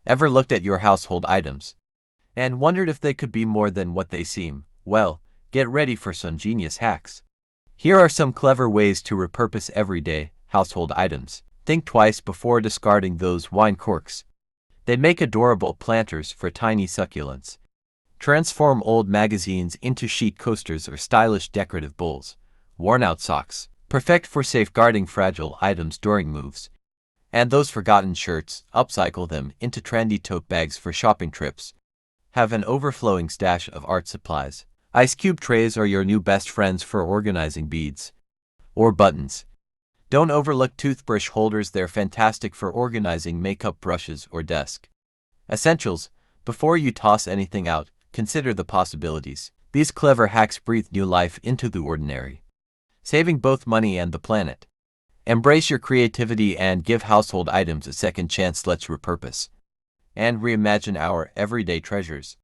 Ever looked at your household items and wondered if they could be more than what they seem? Well, get ready for some genius hacks. Here are some clever ways to repurpose everyday household items. Think twice before discarding those wine corks. They make adorable planters for tiny succulents. Transform old magazines into sheet coasters or stylish decorative bowls. Worn-out socks, perfect for safeguarding fragile items during moves. And those forgotten shirts, upcycle them into trendy tote bags for shopping trips. Have an overflowing stash of art supplies. Ice cube trays are your new best friends for organizing beads or buttons. Don't overlook toothbrush holders, they're fantastic for organizing makeup brushes or desk essentials. Before you toss anything out, consider the possibilities. These clever hacks breathe new life into the ordinary, saving both money and the planet. Embrace your creativity and give household items a second chance. Let's repurpose and reimagine our everyday treasures.